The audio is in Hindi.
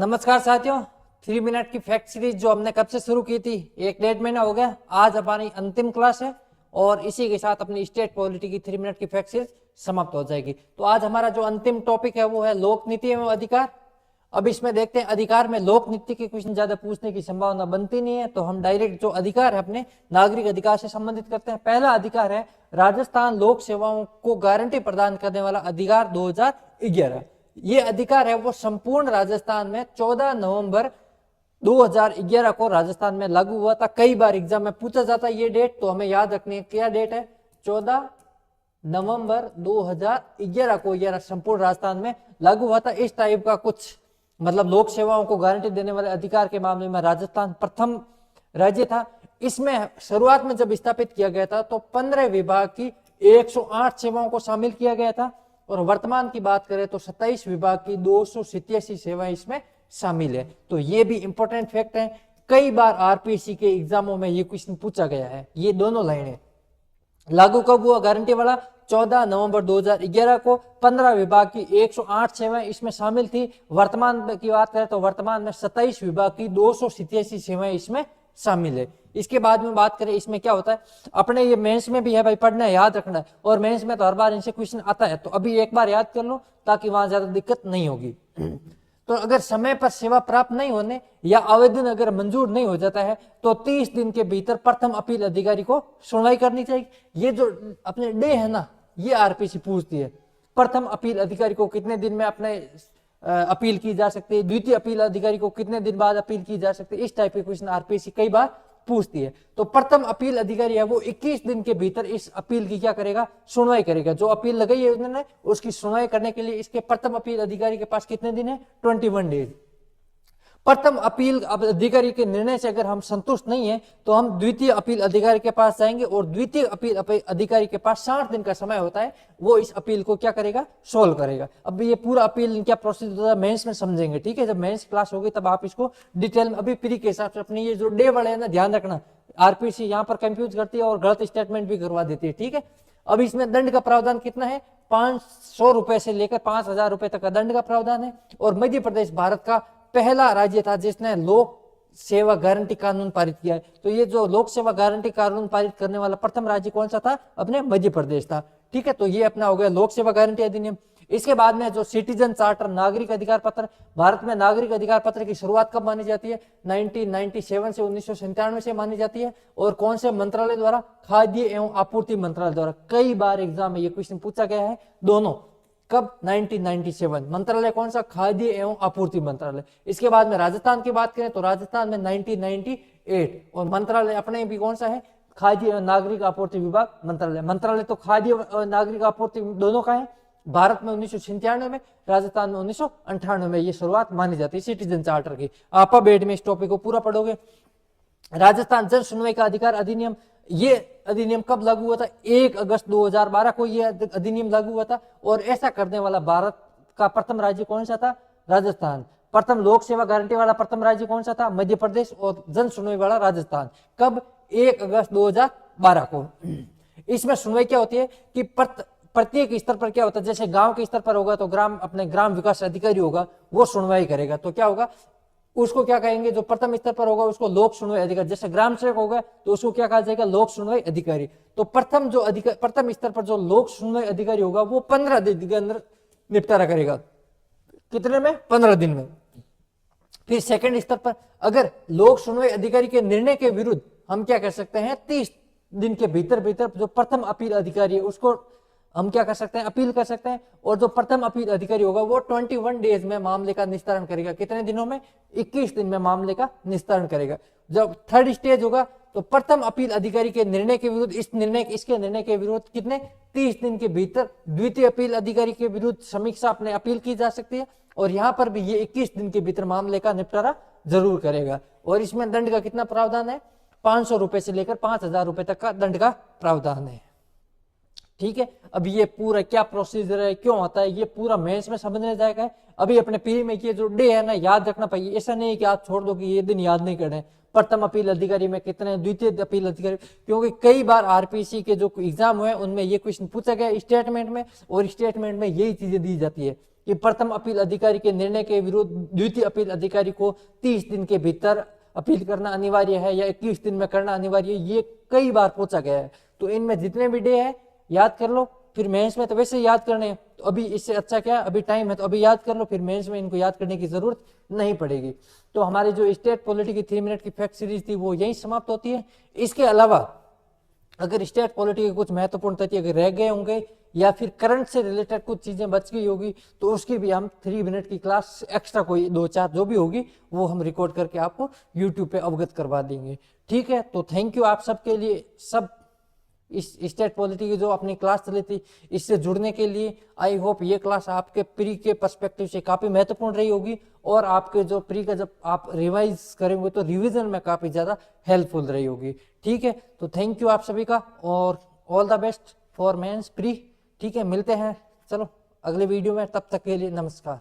नमस्कार साथियों, 3 मिनट की फैक्ट सीरीज जो हमने कब से शुरू की थी, 1 डेढ़ महीना हो गया। आज हमारी अंतिम क्लास है और इसी के साथ अपनी स्टेट पॉलिटी की 3 मिनट की फैक्ट सीरीज समाप्त हो जाएगी। तो आज हमारा जो अंतिम टॉपिक है वो है लोक नीति एवं अधिकार। अब इसमें देखते हैं, अधिकार में लोक नीति के क्वेश्चन ज्यादा पूछने की संभावना बनती नहीं है, तो हम डायरेक्ट जो अधिकार है अपने नागरिक अधिकार से संबंधित करते हैं। पहला अधिकार है राजस्थान लोक सेवाओं को गारंटी प्रदान करने वाला अधिकार 2011। ये अधिकार है वो संपूर्ण राजस्थान में 14 नवंबर 2011 को राजस्थान में लागू हुआ था। कई बार एग्जाम में पूछा जाता है ये डेट, तो हमें याद रखनी है क्या डेट है। 14 नवंबर 2011 को यह संपूर्ण राजस्थान में लागू हुआ था। इस टाइप का कुछ मतलब लोक सेवाओं को गारंटी देने वाले अधिकार के मामले में राजस्थान प्रथम राज्य था। इसमें शुरुआत में जब स्थापित किया गया था तो 15 विभाग की 108 सेवाओं को शामिल किया गया था, और वर्तमान की बात करें तो 27 विभाग की 287 सेवाएं इसमें शामिल है। तो ये भी इंपॉर्टेंट फैक्ट है, कई बार आरपीएससी के एग्जामों में ये क्वेश्चन पूछा गया है। ये दोनों लाइनें लागू कब हुआ गारंटी वाला? 14 नवंबर 2011 को। 15 विभाग की 108 सेवाएं इसमें शामिल थी। वर्तमान की बात करें तो वर्तमान में 27 विभाग की 287 सेवाएं इसमें शामिल है। इसके बाद में बात करें इसमें क्या होता है, अपने ये मेंस में भी है भाई, पढ़ना है, याद रखना है, और मेंस में तो हर बार इनसे क्वेश्चन आता है, तो अभी एक बार याद कर लो ताकि वहां ज्यादा दिक्कत नहीं होगी। तो अगर समय पर सेवा प्राप्त नहीं होने या आवेदन अगर मंजूर नहीं हो जाता है तो 30 दिन के भीतर प्रथम अपील अधिकारी को सुनवाई करनी चाहिए। ये जो अपने डे है ना, ये आरपीसी पूछती है, प्रथम अपील अधिकारी को कितने दिन में अपने अपील की जा सकती है, द्वितीय अपील अधिकारी को कितने दिन बाद अपील की जा सकती है। इस टाइप के क्वेश्चन आरपीसी कई बार पूछती है। तो प्रथम अपील अधिकारी है वो 21 दिन के भीतर इस अपील की क्या करेगा, सुनवाई करेगा। जो अपील लगाई है उन्होंने उसकी सुनवाई करने के लिए इसके प्रथम अपील अधिकारी के पास कितने दिन है, 21 डेज। प्रथम अपील अधिकारी के निर्णय से अगर हम संतुष्ट नहीं है तो हम द्वितीय अपील अधिकारी के पास जाएंगे, और द्वितीय अपील अधिकारी के पास 60 दिन का समय होता है, वो इस अपील को क्या करेगा, सोल्व करेगा। अब ये पूरा अपील क्या प्रोसीजर होता है मेंस में समझेंगे, ठीक है। जब मेंस क्लास होगी तब आप इसको डिटेल में, अभी प्री के हिसाब से अपने ये जो डे वाले है ना, ध्यान रखना, आरपीसी यहाँ पर कंफ्यूज करती है और गलत स्टेटमेंट भी करवा देती है, ठीक है। अब इसमें दंड का प्रावधान कितना है, 500 रुपए से लेकर 5000 रुपए तक का दंड का प्रावधान है। और मध्य प्रदेश भारत का पहला राज्य था जिसने लोक सेवा गारंटी कानून पारित किया है। तो ये जो लोक सेवा गारंटी कानून पारित करने वाला प्रथम राज्य कौन सा था, अपने मध्य प्रदेश था, ठीक है। तो ये अपना हो गया लोक सेवा गारंटी अधिनियम। इसके बाद में जो सिटीजन चार्टर, नागरिक अधिकार पत्र, भारत में नागरिक अधिकार पत्र की शुरुआत कब मानी जाती है, 1997 से 1997 से मानी जाती है। और कौन से मंत्रालय द्वारा, खाद्य एवं आपूर्ति मंत्रालय द्वारा। कई बार एग्जाम में ये क्वेश्चन पूछा गया है, दोनों कब, 1997। मंत्रालय कौन सा, खाद्य एवं आपूर्ति मंत्रालय। इसके बाद में राजस्थान की बात करें तो राजस्थान में 1998, और मंत्रालय अपने भी कौन सा है, खाद्य एवं नागरिक आपूर्ति विभाग मंत्रालय। मंत्रालय तो खाद्य और नागरिक आपूर्ति दोनों का है। भारत में 1997 में, राजस्थान में 1998 में ये शुरुआत मानी जाती है सिटीजन चार्टर की। आप बेड में इस टॉपिक को पूरा पढ़ोगे। राजस्थान जन सुनवाई का अधिकार अधिनियम, ये अधिनियम कब लागू हुआ था, 1 अगस्त 2012 को ये अधिनियम लागू हुआ था। और ऐसा करने वाला भारत का प्रथम राज्य कौन सा था, राजस्थान। प्रथम लोक सेवा गारंटी वाला प्रथम राज्य कौन सा था, मध्य प्रदेश। और जन सुनवाई वाला राजस्थान, कब, 1 अगस्त 2012 को। इसमें सुनवाई क्या होती है कि प्रत्येक स्तर पर क्या होता है, जैसे गांव के स्तर पर होगा तो ग्राम विकास अधिकारी होगा, वो सुनवाई करेगा। तो क्या होगा, उसको क्या कहेंगे, जो प्रथम स्तर पर होगा उसको लोक सुनवाई अधिकारी। जैसे ग्राम सेवक होगा तो उसको क्या कहा जाएगा, लोक सुनवाई अधिकारी। तो प्रथम स्तर पर जो लोक सुनवाई अधिकारी होगा वो 15 दिन के अंदर निपटारा करेगा। कितने में, 15 दिन में। फिर सेकंड स्तर पर अगर लोक सुनवाई अधिकारी के निर्णय के विरुद्ध हम क्या कर सकते हैं, 30 दिन के भीतर जो प्रथम अपील अधिकारी है उसको हम क्या कर सकते हैं, अपील कर सकते हैं। और जो प्रथम अपील अधिकारी होगा वो 21 डेज में मामले का निस्तारण करेगा। कितने दिनों में, 21 दिन में मामले का निस्तारण करेगा। जब थर्ड स्टेज होगा तो प्रथम अपील अधिकारी के निर्णय के विरुद्ध इसके निर्णय के विरुद्ध कितने, 30 दिन के भीतर द्वितीय अपील अधिकारी के विरुद्ध समीक्षा अपने अपील की जा सकती है। और यहाँ पर भी ये 21 दिन के भीतर मामले का निपटारा जरूर करेगा। और इसमें दंड का कितना प्रावधान है, 500 रुपए से लेकर 5000 रुपए तक का दंड का प्रावधान है, ठीक है। अब ये पूरा क्या प्रोसीजर है, क्यों होता है, ये पूरा मेंस में समझने जाएगा। अभी अपने पीरी में ये जो डे है ना, याद रखना पाइए। ऐसा नहीं कि आप छोड़ दो कि ये दिन याद नहीं करने। प्रथम अपील अधिकारी में कितने, द्वितीय अपील अधिकारी, क्योंकि कई बार आरपीसी के जो एग्जाम हुए उनमें ये क्वेश्चन पूछा गया स्टेटमेंट में, और स्टेटमेंट में यही चीजें दी जाती है कि कि प्रथम अपील अधिकारी के निर्णय के विरुद्ध द्वितीय अपील अधिकारी को 30 दिन के भीतर अपील करना अनिवार्य है या 21 दिन में करना अनिवार्य है, ये कई बार पूछा गया है। तो इनमें जितने भी डे है याद कर लो, फिर मेंस में तो वैसे याद करने हैं, तो अभी इससे अच्छा क्या है, अभी टाइम है तो अभी याद कर लो, फिर मेंस में इनको याद करने की जरूरत नहीं पड़ेगी। तो हमारी जो स्टेट पॉलिटी की 3 मिनट की फैक्ट सीरीज थी वो यही समाप्त होती है। इसके अलावा अगर स्टेट पॉलिटी के कुछ महत्वपूर्ण तथ्य अगर रह गए होंगे या फिर करंट से रिलेटेड कुछ चीजें बच गई होगी तो उसकी भी हम 3 मिनट की क्लास एक्स्ट्रा कोई 2-4 जो भी होगी वो हम रिकॉर्ड करके आपको यूट्यूब पे अवगत करवा देंगे। ठीक है, तो थैंक यू आप सबके लिए, सब इस स्टेट पॉलिटी की जो अपनी क्लास चली थी इससे जुड़ने के लिए। आई होप ये क्लास आपके प्री के पर्सपेक्टिव से काफ़ी महत्वपूर्ण रही होगी और आपके जो प्री का जब आप रिवाइज करेंगे तो रिवीजन में काफ़ी ज़्यादा हेल्पफुल रही होगी। ठीक है, तो थैंक यू आप सभी का और all the best for mains pre. ठीक है, मिलते हैं चलो अगले वीडियो में, तब तक के लिए नमस्कार।